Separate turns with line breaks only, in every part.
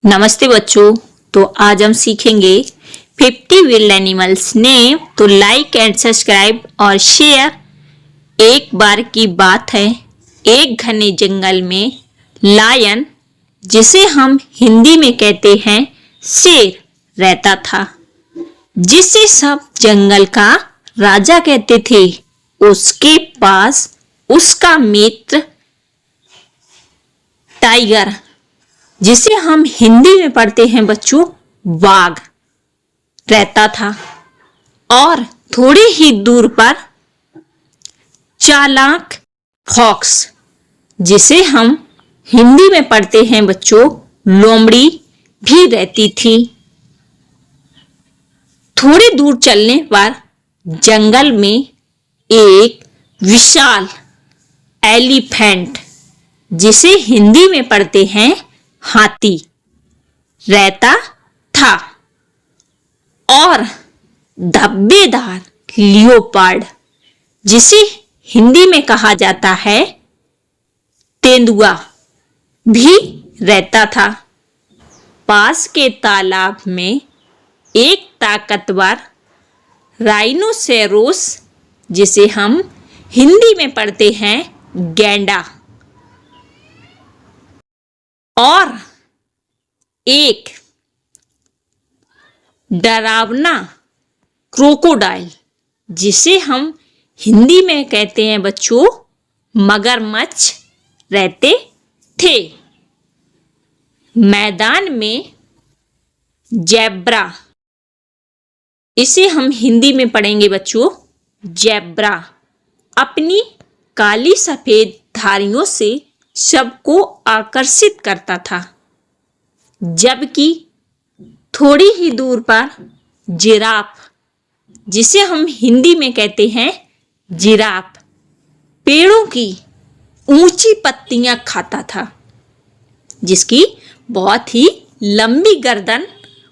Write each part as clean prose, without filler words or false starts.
नमस्ते बच्चों। तो आज हम सीखेंगे 50 विल्ड एनिमल्स नेम। तो लाइक एंड सब्सक्राइब और शेयर। एक बार की बात है, एक घने जंगल में लायन, जिसे हम हिंदी में कहते हैं शेर, रहता था, जिसे सब जंगल का राजा कहते थे। उसके पास उसका मित्र टाइगर, जिसे हम हिंदी में पढ़ते हैं बच्चों बाघ, रहता था। और थोड़ी ही दूर पर चालाक फॉक्स, जिसे हम हिंदी में पढ़ते हैं बच्चों लोमड़ी, भी रहती थी। थोड़ी दूर चलने पर जंगल में एक विशाल एलिफेंट, जिसे हिंदी में पढ़ते हैं हाथी, रहता था। और धब्बेदार लियोपार्ड, जिसे हिंदी में कहा जाता है तेंदुआ, भी रहता था। पास के तालाब में एक ताकतवर राइनोसेरोस, जिसे हम हिंदी में पढ़ते हैं गैंडा, और एक डरावना क्रोकोडाइल, जिसे हम हिंदी में कहते हैं बच्चों मगरमच्छ, रहते थे। मैदान में ज़ेब्रा, इसे हम हिंदी में पढ़ेंगे बच्चों ज़ेब्रा, अपनी काली सफेद धारियों से सबको आकर्षित करता था। जबकि थोड़ी ही दूर पर जिराफ, जिसे हम हिंदी में कहते हैं जिराफ, पेड़ों की ऊंची पत्तियां खाता था, जिसकी बहुत ही लंबी गर्दन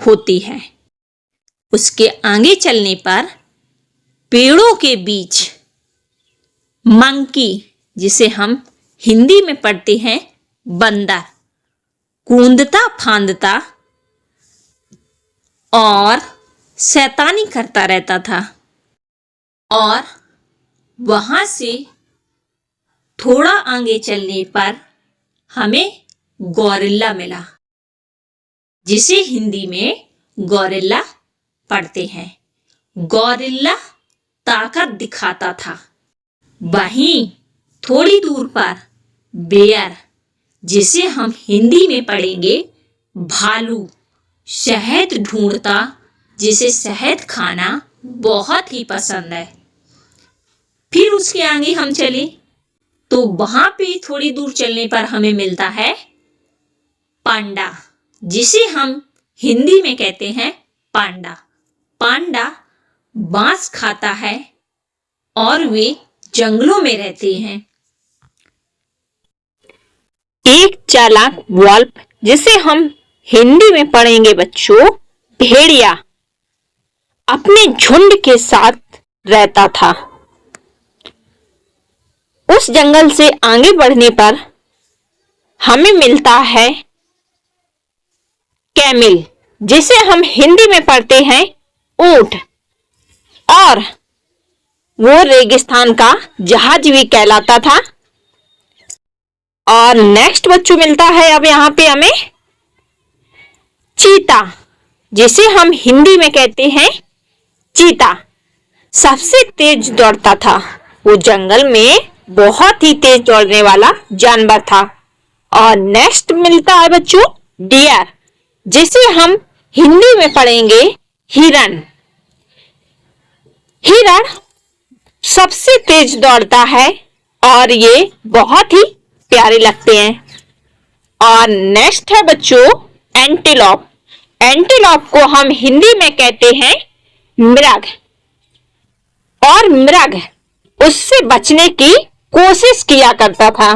होती है। उसके आगे चलने पर पेड़ों के बीच मंकी, जिसे हम हिंदी में पढ़ते हैं बंदर, कूदता फांदता और शैतानी करता रहता था। और वहां से थोड़ा आगे चलने पर हमें गौरिल्ला मिला, जिसे हिंदी में गौरिल्ला पढ़ते हैं। गौरिल्ला ताकत दिखाता था। वहीं थोड़ी दूर पर बेयर, जिसे हम हिंदी में पढ़ेंगे भालू, शहद ढूंढता, जिसे शहद खाना बहुत ही पसंद है। फिर उसके आगे हम चले तो वहां पे थोड़ी दूर चलने पर हमें मिलता है पांडा, जिसे हम हिंदी में कहते हैं पांडा। पांडा बांस खाता है और वे जंगलों में रहते हैं। एक चालाक वॉल्फ, जिसे हम हिंदी में पढ़ेंगे बच्चों भेड़िया, अपने झुंड के साथ रहता था। उस जंगल से आगे बढ़ने पर हमें मिलता है कैमिल, जिसे हम हिंदी में पढ़ते हैं ऊंट, और वो रेगिस्तान का जहाज भी कहलाता था। और नेक्स्ट बच्चों मिलता है अब यहाँ पे हमें चीता, जिसे हम हिंदी में कहते हैं चीता, सबसे तेज दौड़ता था। वो जंगल में बहुत ही तेज दौड़ने वाला जानवर था। और नेक्स्ट मिलता है बच्चों डियर, जिसे हम हिंदी में पढ़ेंगे हिरण। हिरण सबसे तेज दौड़ता है और ये बहुत ही प्यारे लगते हैं। और नेक्स्ट है बच्चों एंटीलोप। एंटीलोप को हम हिंदी में कहते हैं मृग, और मृग उससे बचने की कोशिश किया करता था।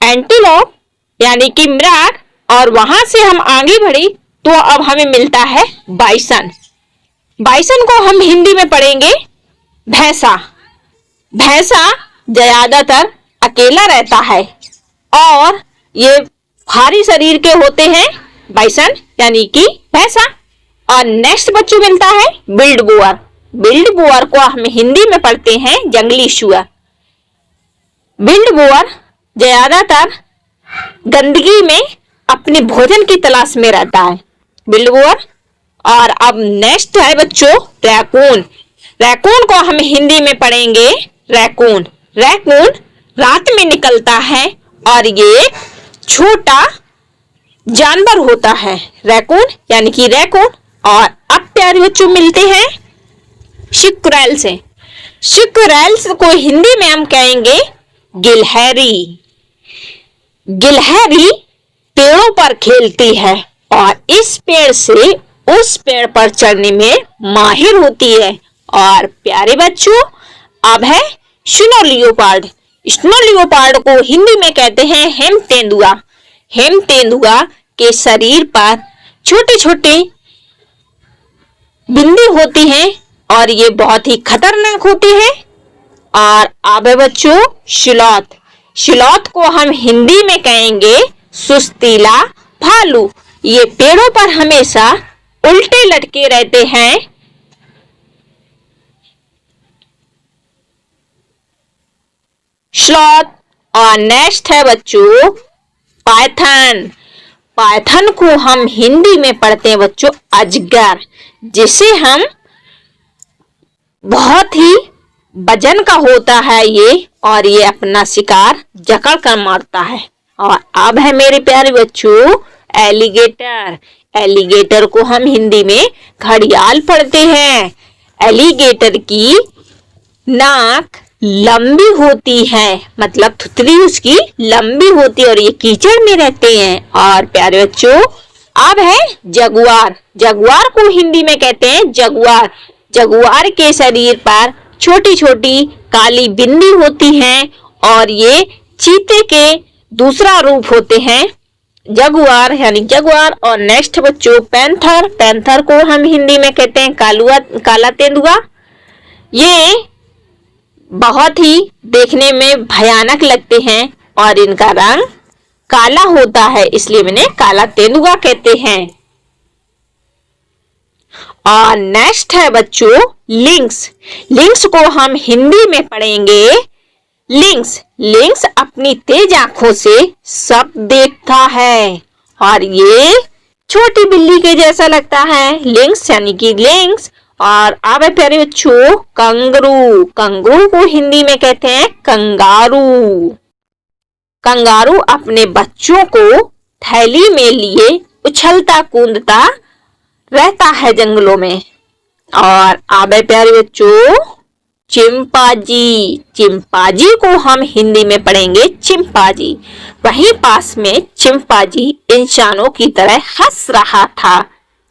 एंटीलोप यानी कि मृग, और वहां से हम आगे बढ़े तो अब हमें मिलता है बाइसन। बाइसन को हम हिंदी में पढ़ेंगे भैंसा। भैंसा ज्यादातर अकेला रहता है और ये भारी शरीर के होते हैं, बाइसन यानी कि भैंसा। और नेक्स्ट बच्चों मिलता है बिल्ड बोअर। बिल्ड बोअर को हम हिंदी में पढ़ते हैं जंगली सुअर। बिल्ड बोअर ज्यादातर गंदगी में अपने भोजन की तलाश में रहता है, बिल्ड बोअर। और अब नेक्स्ट है बच्चों रैकून। रैकून को हम हिंदी में पढ़ेंगे रैकून। रैकून रात में निकलता है और ये छोटा जानवर होता है, रैकून यानी कि रैकून। और अब प्यारे बच्चों मिलते हैं स्क्विरल से। स्क्विरल्स को हिंदी में हम कहेंगे गिलहरी। गिलहरी पेड़ों पर खेलती है और इस पेड़ से उस पेड़ पर चढ़ने में माहिर होती है। और प्यारे बच्चों अब है स्नो लियोपार्ड। स्नो लियोपार्ड को हिंदी में कहते हैं हेम तेंदुआ। हेम तेंदुआ के शरीर पर छोटे छोटे बिंदी होती हैं और ये बहुत ही खतरनाक होती है। और अब है बच्चों स्लॉथ। स्लॉथ को हम हिंदी में कहेंगे सुस्तीला भालू। ये पेड़ों पर हमेशा उल्टे लटके रहते हैं। स्लॉथ। और नेक्स्ट है बच्चों पाइथन। पाइथन को हम हिंदी में पढ़ते हैं बच्चों अजगर, जिसे हम बहुत ही वजन का होता है ये, और ये अपना शिकार जकड़ कर मारता है। और अब है मेरे प्यारे बच्चों एलिगेटर। एलिगेटर को हम हिंदी में घड़ियाल पढ़ते हैं। एलिगेटर की नाक लंबी होती है, मतलब थुतरी उसकी लंबी होती है और ये कीचड़ में रहते हैं। और प्यारे बच्चों अब है जगुआर। जगुआर को हिंदी में कहते हैं जगुआर। जगुआर के शरीर पर छोटी छोटी काली बिंदी होती हैं और ये चीते के दूसरा रूप होते हैं, जगुआर यानी जगुआर। और नेक्स्ट बच्चों पैंथर। पैंथर को हम हिंदी में कहते हैं काला तेंदुआ। ये बहुत ही देखने में भयानक लगते हैं और इनका रंग काला होता है, इसलिए इन्हें काला तेंदुआ कहते हैं। और नेक्स्ट है बच्चों लिंक्स। लिंक्स को हम हिंदी में पढ़ेंगे लिंक्स। लिंक्स अपनी तेज आंखों से सब देखता है और ये छोटी बिल्ली के जैसा लगता है, लिंक्स यानी कि लिंक्स। और अब है प्यारे बच्चों कंगारू। कंगारू को हिंदी में कहते हैं कंगारू। कंगारू अपने बच्चों को थैली में लिए उछलता कूदता रहता है जंगलों में। और अब है प्यारे बच्चों चिंपांजी। चिंपांजी को हम हिंदी में पढ़ेंगे चिंपांजी। वहीं पास में चिंपांजी इंसानों की तरह हंस रहा था।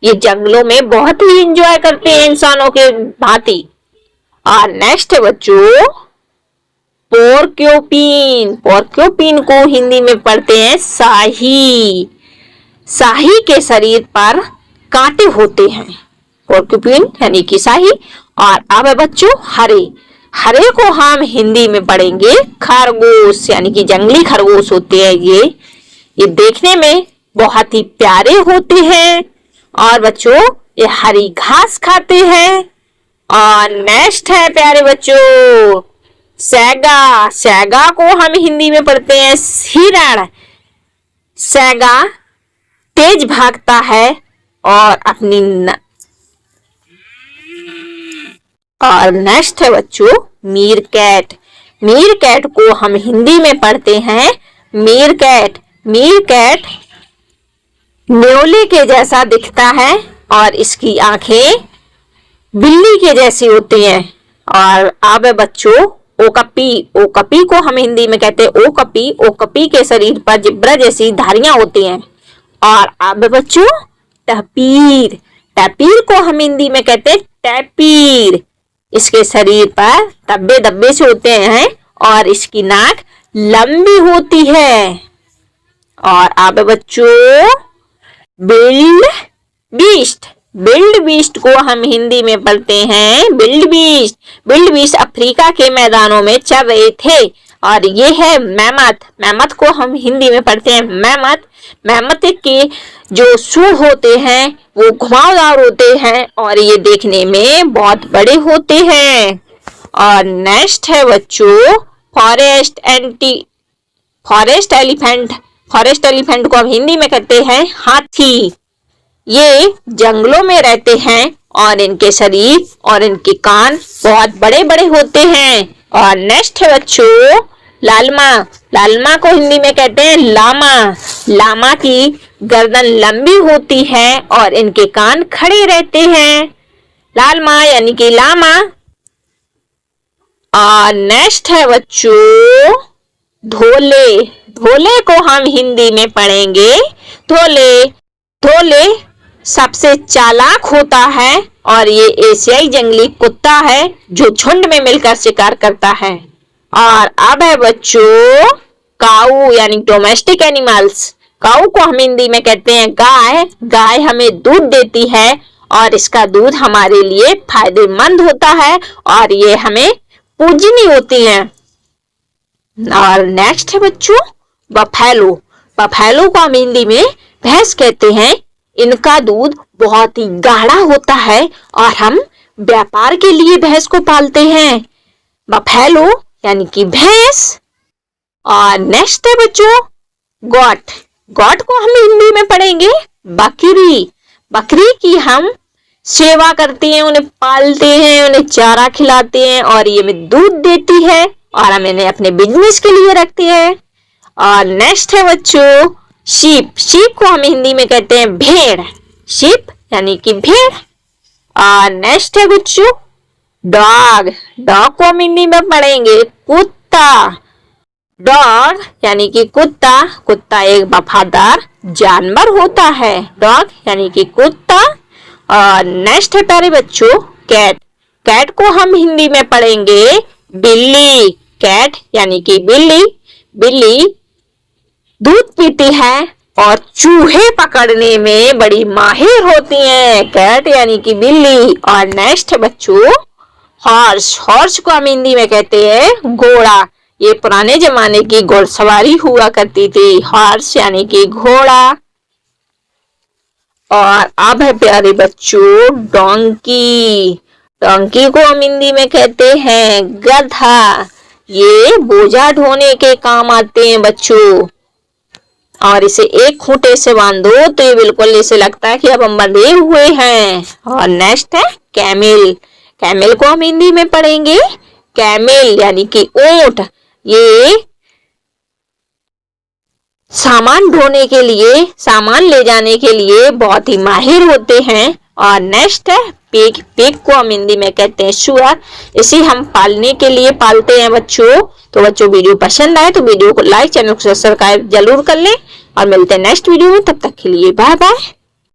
ये जंगलों में बहुत ही एंजॉय करते हैं इंसानों के भांति। और नेक्स्ट है बच्चों पोर्क्यूपिन। पोर्क्यूपिन को हिंदी में पढ़ते हैं शाही। शाही के शरीर पर कांटे होते हैं, पोर्क्यूपिन यानी कि शाही। और अब है बच्चों हरे। हरे को हम हिंदी में पढ़ेंगे खरगोश, यानी कि जंगली खरगोश होते हैं ये देखने में बहुत ही प्यारे होते हैं और बच्चों ये हरी घास खाते हैं। और नेक्स्ट है प्यारे बच्चों सैगा। सैगा को हम हिंदी में पढ़ते हैं हिरण। सैगा तेज भागता है और और नेक्स्ट है बच्चों मीरकैट। मीरकैट को हम हिंदी में पढ़ते हैं मीरकैट। मीरकैट न्योले के जैसा दिखता है और इसकी आंखें बिल्ली के जैसी होती हैं। और अब है बच्चों ओकपी। ओकपी को हम हिंदी में कहते हैं ओकपी। ओकपी के शरीर पर जिब्रा जैसी धारियां होती हैं। और अब है बच्चों टपीर। टपीर को हम हिंदी में कहते हैं टैपीर। इसके शरीर पर धब्बे धब्बे से होते हैं और इसकी नाक लंबी होती है। और अब बच्चों बिल्ड बीस्ट। बिल्ड बीस्ट को हम हिंदी में पढ़ते हैं build beast. Build beast Africa के मैदानों में चल रहे थे। और ये है मैमथ। मैमथ को हम हिंदी में पढ़ते हैं मैमथ। मैमथ के जो सूंड होते हैं वो घुमावदार होते हैं और ये देखने में बहुत बड़े होते हैं। और नेक्स्ट है बच्चों फॉरेस्ट एलिफेंट। फॉरेस्ट एलिफेंट को हम हिंदी में कहते हैं हाथी। ये जंगलों में रहते हैं और इनके शरीर और इनके कान बहुत बड़े बड़े होते हैं। और नेक्स्ट है बच्चों लालमा। लालमा को हिंदी में कहते हैं लामा। लामा की गर्दन लंबी होती है और इनके कान खड़े रहते हैं। लालमा यानी कि लामा। और नेक्स्ट है बच्चों धोले। धोले को हम हिंदी में पढ़ेंगे धोले। धोले सबसे चालाक होता है और ये एशियाई जंगली कुत्ता है जो झुंड में मिलकर शिकार करता है। और अब है बच्चों काऊ यानी डोमेस्टिक एनिमल्स। काऊ को हम हिंदी में कहते हैं गाय। गाय हमें दूध देती है और इसका दूध हमारे लिए फायदेमंद होता है और ये हमें पूजनीय होती है। और नेक्स्ट है बच्चों बफेलो। बफेलो को हम हिंदी में भैंस कहते हैं। इनका दूध बहुत ही गाढ़ा होता है और हम व्यापार के लिए भैंस को पालते हैं। बफेलो यानी कि भैंस। और नेक्स्ट है बच्चों गॉट। गॉट को हम हिंदी में पढ़ेंगे बकरी। बकरी की हम सेवा करते हैं, उन्हें पालते हैं, उन्हें चारा खिलाते हैं और ये हमें दूध देती है और हम इन्हें अपने बिजनेस के लिए रखते हैं। और नेक्स्ट है बच्चों शीप। शीप को हम हिंदी में कहते हैं भेड़। शीप यानी कि भेड़। और नेक्स्ट है बच्चों डॉग। डॉग को हम हिंदी में पढ़ेंगे कुत्ता। डॉग यानी कि कुत्ता। कुत्ता एक वफादार जानवर होता है। डॉग यानी कि कुत्ता। और नेक्स्ट है प्यारे बच्चों कैट। कैट को हम हिंदी में पढ़ेंगे बिल्ली। कैट यानी कि बिल्ली। बिल्ली दूध पीती है और चूहे पकड़ने में बड़ी माहिर होती हैं। कैट यानी कि बिल्ली। और नेक्स्ट है बच्चों हॉर्स। हॉर्स को हम हिंदी में कहते हैं घोड़ा। ये पुराने जमाने की घुड़सवारी हुआ करती थी। हॉर्स यानी कि घोड़ा। और अब है प्यारे बच्चों डोंकी। डोंकी को हम हिंदी में कहते हैं गधा। ये बोझा ढोने के काम आते हैं बच्चों। और इसे एक खूंटे से बांधो तो ये बिल्कुल ऐसे लगता है कि अब हम बंधे हुए हैं। और नेक्स्ट है कैमिल। कैमिल को हम हिंदी में पढ़ेंगे कैमिल यानी कि ऊंट। ये सामान ढोने के लिए, सामान ले जाने के लिए बहुत ही माहिर होते हैं। और नेक्स्ट है पिग। पिग को हम हिंदी में कहते हैं सुअर। इसे हम पालने के लिए पालते हैं बच्चों। तो बच्चों वीडियो पसंद आए तो वीडियो को लाइक, चैनल को सब्सक्राइब जरूर कर लें और मिलते हैं नेक्स्ट वीडियो में। तब तक के लिए बाय बाय।